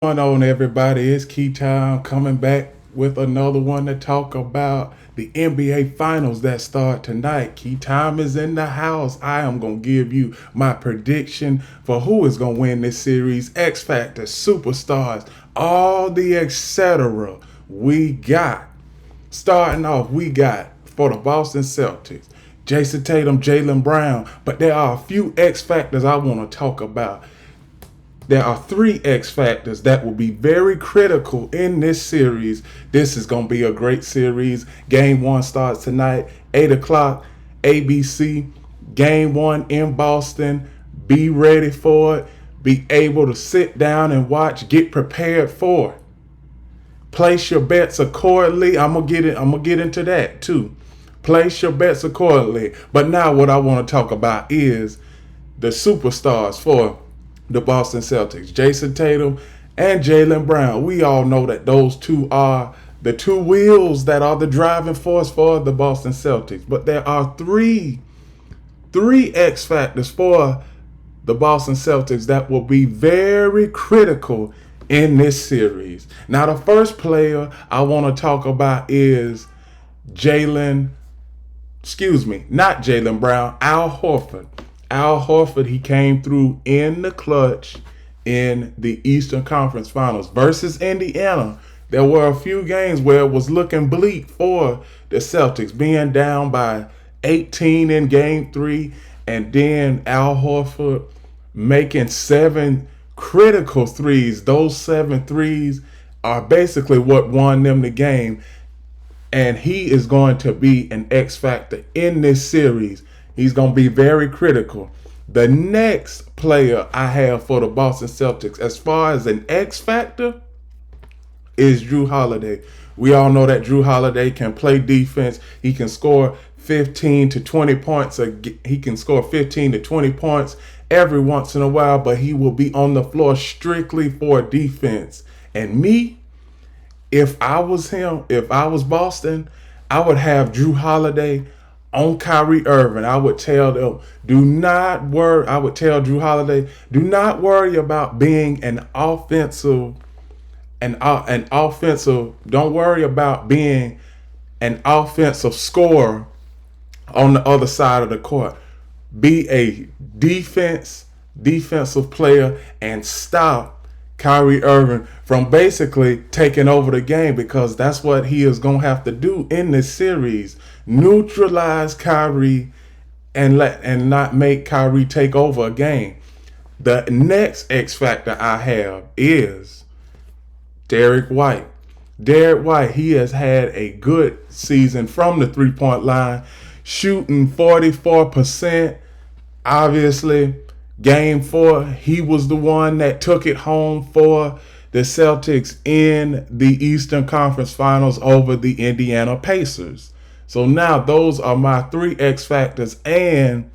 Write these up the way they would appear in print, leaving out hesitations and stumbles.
Going on, everybody? It's Key Time coming back with another one to talk about the NBA Finals that start tonight. Key Time is in the house. I am going to give you my prediction for who is going to win this series. X Factor, superstars, all the etc. We got. Starting off, we got for the Boston Celtics, Jason Tatum, Jaylen Brown. But there are a few X Factors I want to talk about. There are three X factors that will be very critical in this series. This is going to be a great series. Game one starts tonight, 8 o'clock, ABC. Game one in Boston. Be ready for it. Be able to sit down and watch. Get prepared for it. Place your bets accordingly. I'm gonna get into that too. Place your bets accordingly. But now what I want to talk about is the superstars for the Boston Celtics, Jason Tatum and Jaylen Brown. We all know that those two are the two wheels that are the driving force for the Boston Celtics. But there are three X factors for the Boston Celtics that will be very critical in this series. Now, the first player I want to talk about is Jalen, not Jaylen Brown, Al Horford. Al Horford, he came through in the clutch in the Eastern Conference Finals versus Indiana. There were a few games where it was looking bleak for the Celtics, being down by 18 in game three, and then Al Horford making seven critical threes. Those 7 threes are basically what won them the game. And he is going to be an X factor in this series. He's going to be very critical. The next player I have for the Boston Celtics, as far as an X factor, is Jrue Holiday. We all know that Jrue Holiday can play defense. He can score 15 to 20 points. He can score 15 to 20 points every once in a while, but he will be on the floor strictly for defense. And me, if I was him, if I was Boston, I would have Jrue Holiday on Kyrie Irving. I would tell them, do not worry. I would tell Jrue Holiday, do not worry about being an offensive. Don't worry about being an offensive scorer on the other side of the court. Be a defensive player and stop Kyrie Irving from basically taking over the game, because that's what he is going to have to do in this series. Neutralize Kyrie and not make Kyrie take over a game. The next X factor I have is Derek White. Derek White, he has had a good season from the three-point line, shooting 44%. Obviously, game 4, he was the one that took it home for the Celtics in the Eastern Conference Finals over the Indiana Pacers. So now those are my 3 X factors, and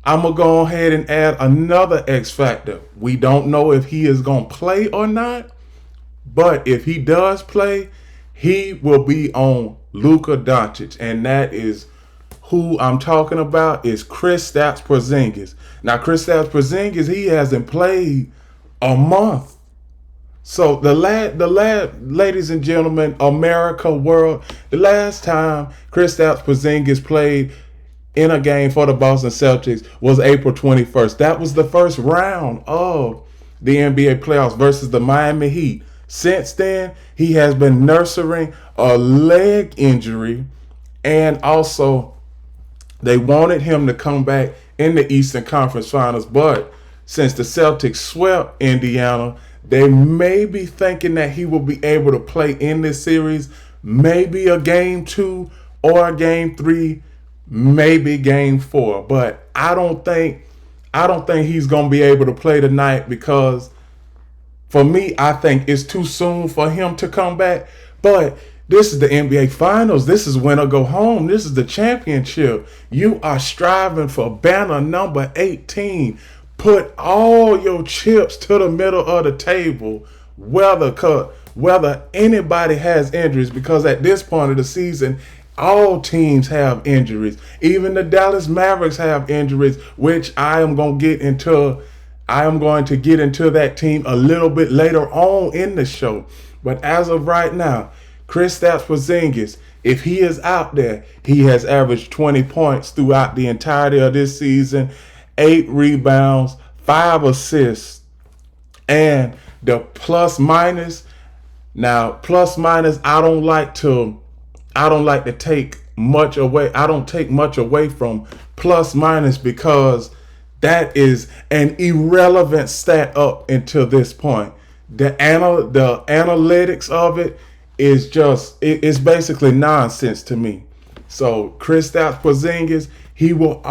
I'm going to go ahead and add another X factor. We don't know if he is going to play or not, but if he does play, he will be on Luka Doncic, and that is who I'm talking about, is Kristaps Porzingis. Now, Kristaps Porzingis, he hasn't played a month. So ladies and gentlemen, America, world, the last time Kristaps Porzingis played in a game for the Boston Celtics was April 21st. That was the first round of the NBA playoffs versus the Miami Heat. Since then, he has been nursing a leg injury, and also they wanted him to come back in the Eastern Conference Finals, but since the Celtics swept Indiana, they may be thinking that he will be able to play in this series, maybe a game 2 or a game 3, maybe game 4. But I don't think he's going to be able to play tonight, because for me, I think it's too soon for him to come back. But this is the NBA Finals. This is win or go home. This is the championship. You are striving for banner number 18. Put all your chips to the middle of the table, whether anybody has injuries, because at this point of the season, all teams have injuries. Even the Dallas Mavericks have injuries, which I am going to get into I am going to get into that team a little bit later on in the show. But as of right now, Kristaps Porzingis, if he is out there, he has averaged 20 points throughout the entirety of this season, 8 rebounds, 5 assists, and the plus minus. Now, plus minus, I don't like to take much away. I don't take much away from plus minus because that is an irrelevant stat up until this point. The analytics of it is just it's basically nonsense to me. So Kristaps Porzingis, he will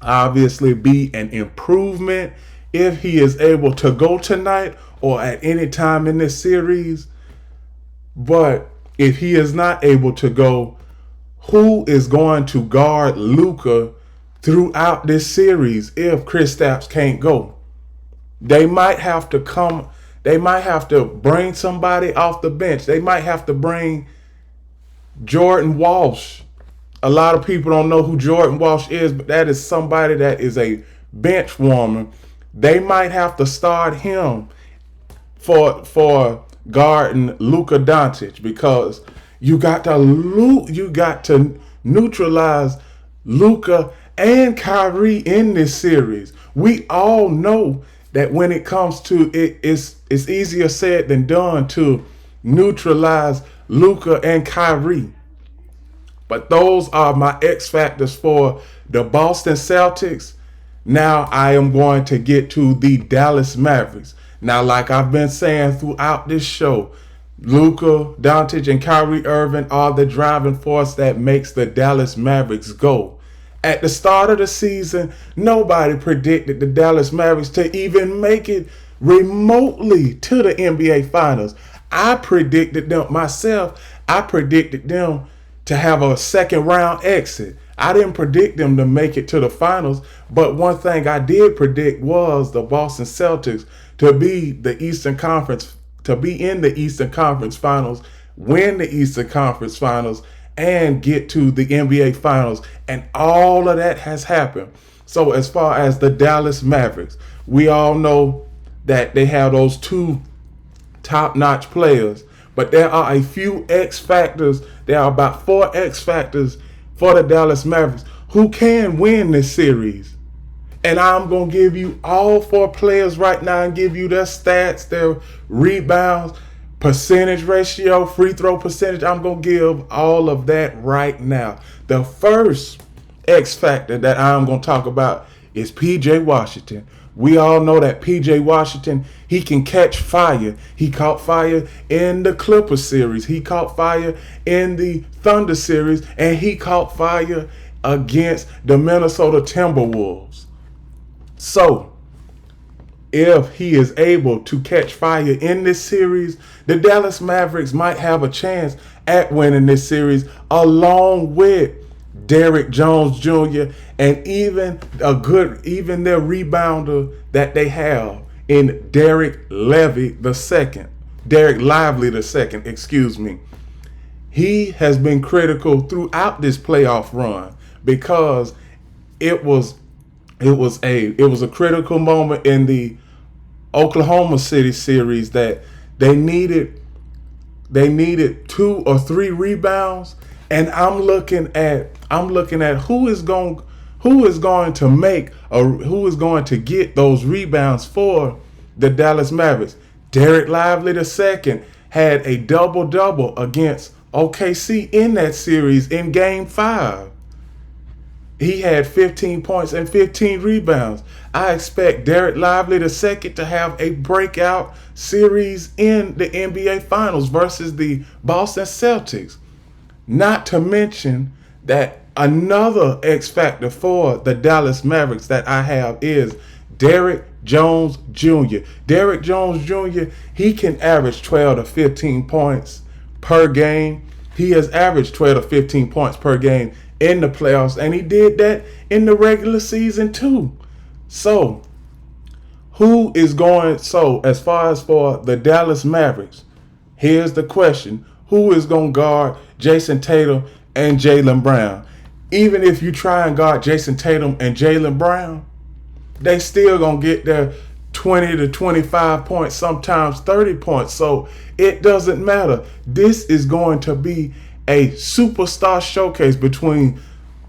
obviously be an improvement if he is able to go tonight or at any time in this series. But if he is not able to go, who is going to guard Luka throughout this series if Kristaps can't go? They might have to bring somebody off the bench. They might have to bring Jordan Walsh. A lot of people don't know who Jordan Walsh is, but that is somebody that is a bench warmer. They might have to start him for guarding Luka Doncic because you got to neutralize Luka and Kyrie in this series. We all know that when it comes to it's easier said than done to neutralize Luka and Kyrie. But those are my X factors for the Boston Celtics. Now I am going to get to the Dallas Mavericks. Now, like I've been saying throughout this show, Luka Doncic and Kyrie Irving are the driving force that makes the Dallas Mavericks go. At the start of the season, nobody predicted the Dallas Mavericks to even make it remotely to the NBA Finals. I predicted them myself. I predicted them to have a second round exit. I didn't predict them to make it to the finals, but one thing I did predict was the Boston Celtics to be in the Eastern Conference Finals, win the Eastern Conference Finals, and get to the NBA Finals. And all of that has happened. So as far as the Dallas Mavericks, we all know that they have those 2 top-notch players, but there are a few X factors. There are about 4 X factors for the Dallas Mavericks who can win this series. And I'm going to give you all 4 players right now and give you their stats, their rebounds, percentage ratio, free throw percentage. I'm going to give all of that right now. The first X factor that I'm going to talk about is PJ Washington. We all know that PJ Washington, he can catch fire. He caught fire in the Clippers series. He caught fire in the Thunder series. And he caught fire against the Minnesota Timberwolves. So, if he is able to catch fire in this series, the Dallas Mavericks might have a chance at winning this series along with Derrick Jones Jr. and even their rebounder that they have in Derek Lively II, excuse me. He has been critical throughout this playoff run because it was a critical moment in the Oklahoma City series that they needed 2 or 3 rebounds, and I'm looking at who is going to get those rebounds for the Dallas Mavericks. Derek Lively II had a double-double against OKC in that series in Game 5. He had 15 points and 15 rebounds. I expect Derek Lively II to have a breakout series in the NBA Finals versus the Boston Celtics. Not to mention that another X factor for the Dallas Mavericks that I have is Derrick Jones Jr. Derrick Jones Jr., he can average 12 to 15 points per game. He has averaged 12 to 15 points per game in the playoffs, and he did that in the regular season too. So, as far as for the Dallas Mavericks, here's the question. Who is going to guard Jason Tatum and Jaylen Brown? Even if you try and guard Jason Tatum and Jaylen Brown, they still gonna get their 20 to 25 points, sometimes 30 points. So it doesn't matter. This is going to be a superstar showcase between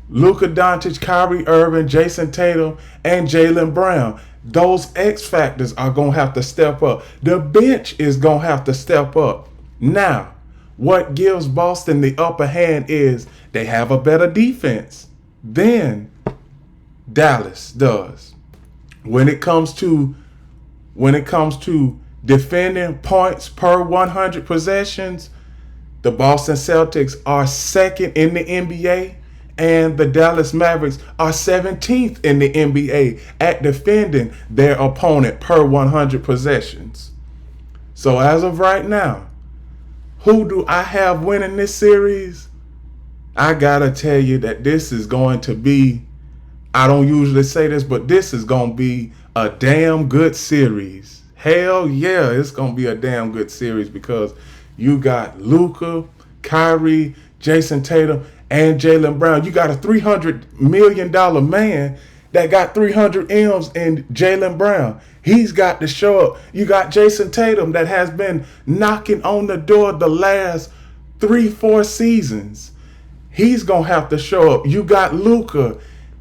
Luka Doncic, Kyrie Irving, Jason Tatum, and Jaylen Brown. Those X factors are going to have to step up. The bench is going to have to step up. Now, what gives Boston the upper hand is they have a better defense than Dallas does. When it comes to defending points per 100 possessions, the Boston Celtics are second in the NBA, and the Dallas Mavericks are 17th in the NBA at defending their opponent per 100 possessions. So as of right now, who do I have winning this series? I gotta tell you that this is going to be, I don't usually say this, but this is going to be a damn good series. Hell yeah, it's going to be a damn good series because you got Luka, Kyrie, Jason Tatum, and Jaylen Brown. You got a $300 million man that got 300 M's in Jaylen Brown. He's got to show up. You got Jason Tatum that has been knocking on the door the last 3-4 seasons. He's going to have to show up. You got Luka.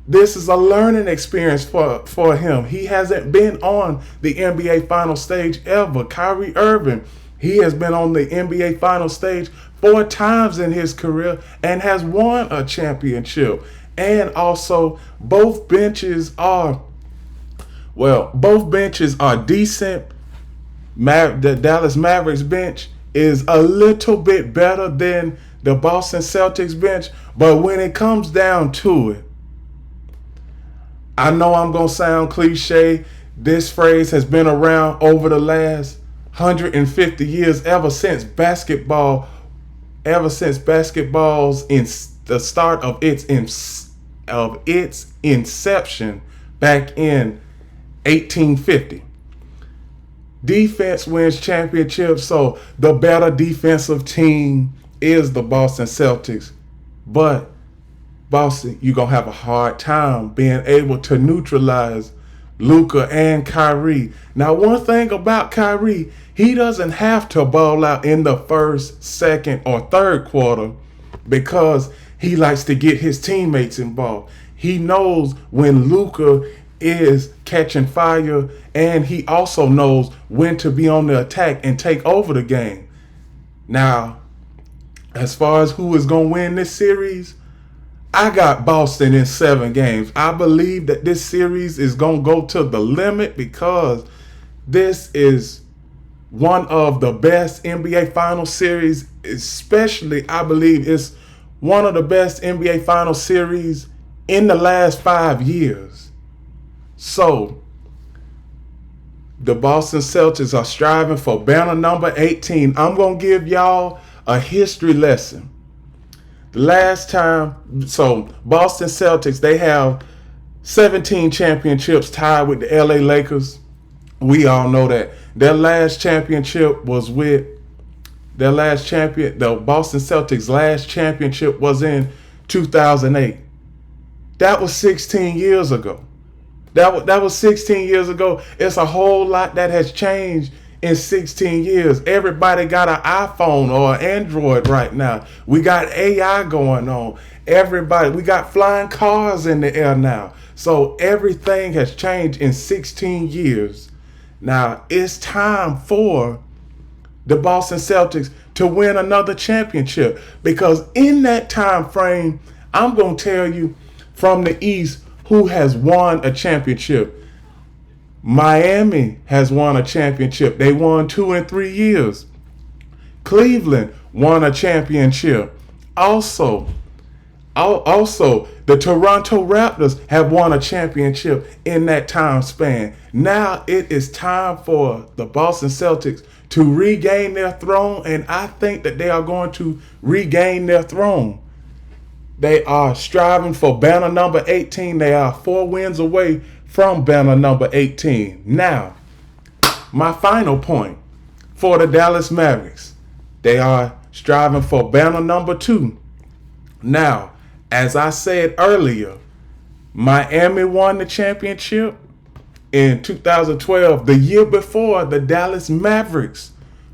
This is a learning experience for him. He hasn't been on the NBA final stage ever. Kyrie Irving, he has been on the NBA final stage 4 times in his career and has won a championship. And also, both benches are decent. The Dallas Mavericks bench is a little bit better than the Boston Celtics bench. But when it comes down to it, I know I'm going to sound cliche. This phrase has been around over the last 150 years, ever since basketball's in the start of its inception back in 1850. Defense wins championships, so the better defensive team is the Boston Celtics. But Boston, you're going to have a hard time being able to neutralize Luka and Kyrie. Now, one thing about Kyrie, he doesn't have to ball out in the first, second, or third quarter because he likes to get his teammates involved. He knows when Luka is catching fire, and he also knows when to be on the attack and take over the game. Now, as far as who is going to win this series, I got Boston in 7 games. I believe that this series is going to go to the limit because this is one of the best NBA final series. Especially, I believe it's one of the best NBA final series in the last 5 years. So, the Boston Celtics are striving for banner number 18. I'm going to give y'all a history lesson. The last time, so Boston Celtics, they have 17 championships tied with the LA Lakers. We all know that. The Boston Celtics' last championship was in 2008. That was 16 years ago. That was 16 years ago. It's a whole lot that has changed in 16 years. Everybody got an iPhone or an Android right now. We got AI going on. We got flying cars in the air now. So everything has changed in 16 years. Now it's time for the Boston Celtics to win another championship, because in that time frame, I'm going to tell you from the East who has won a championship. Miami has won a championship. They won 2 in 3 years. Cleveland won a championship. Also, the Toronto Raptors have won a championship in that time span. Now it is time for the Boston Celtics to regain their throne, and I think that they are going to regain their throne. They are striving for banner number 18. They are 4 wins away from banner number 18. Now, my final point for the Dallas Mavericks. They are striving for banner number 2. Now, as I said earlier, Miami won the championship. In 2012, the year before, the Dallas Mavericks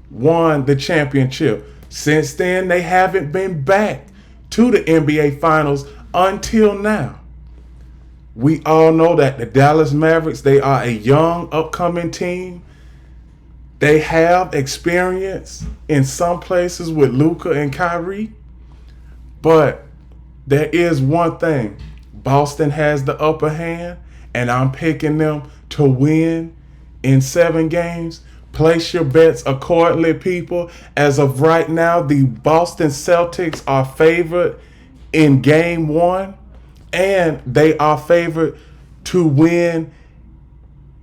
won the championship. Since then, they haven't been back to the NBA Finals until now. We all know that the Dallas Mavericks, they are a young, upcoming team. They have experience in some places with Luka and Kyrie. But there is one thing. Boston has the upper hand, and I'm picking them to win in 7 games. Place your bets accordingly, people. As of right now, the Boston Celtics are favored in game 1, and they are favored to win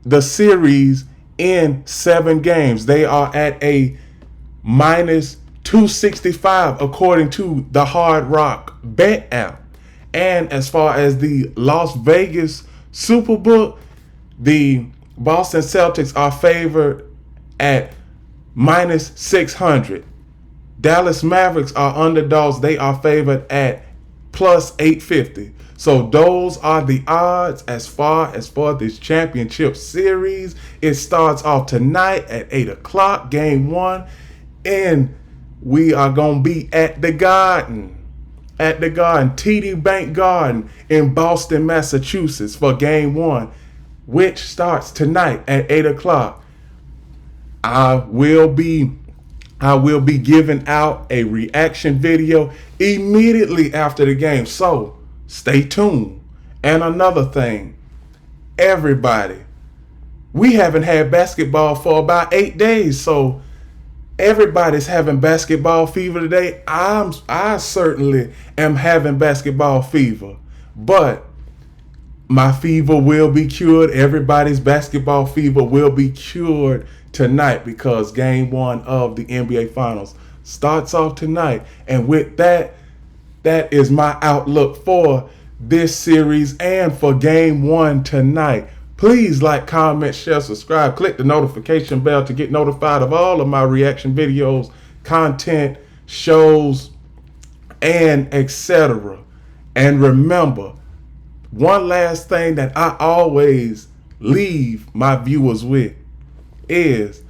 the series in 7 games. They are at a minus 265 according to the Hard Rock Bet app. And as far as the Las Vegas Superbook, the Boston Celtics are favored at minus 600. Dallas Mavericks are underdogs. They are favored at plus 850. So those are the odds as far as for this championship series. It starts off tonight at 8 o'clock, game 1. And we are going to be at the Garden. At the Garden, TD Bank Garden in Boston, Massachusetts for game 1, which starts tonight at 8 o'clock. I will be giving out a reaction video immediately after the game. So stay tuned. And another thing, everybody, we haven't had basketball for about 8 days. So everybody's having basketball fever today. I certainly am having basketball fever. But my fever will be cured. Everybody's basketball fever will be cured tonight because game 1 of the NBA Finals starts off tonight. And with that, that is my outlook for this series and for game 1 tonight. Please like, comment, share, subscribe, click the notification bell to get notified of all of my reaction videos, content, shows, and etc. And remember, one last thing that I always leave my viewers with is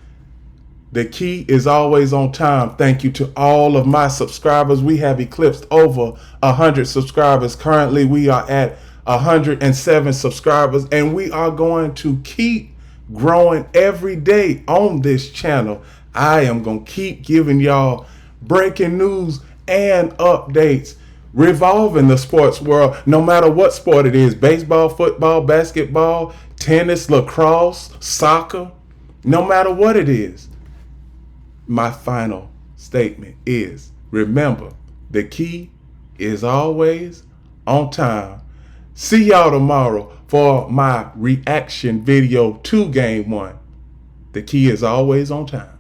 the key is always on time. Thank you to all of my subscribers. We have eclipsed over 100 subscribers. Currently, we are at 107 subscribers, and we are going to keep growing every day on this channel. I am going to keep giving y'all breaking news and updates revolving the sports world, no matter what sport it is: baseball, football, basketball, tennis, lacrosse, soccer, no matter what it is. My final statement is, remember, the key is always on time. See y'all tomorrow for my reaction video to game 1. The key is always on time.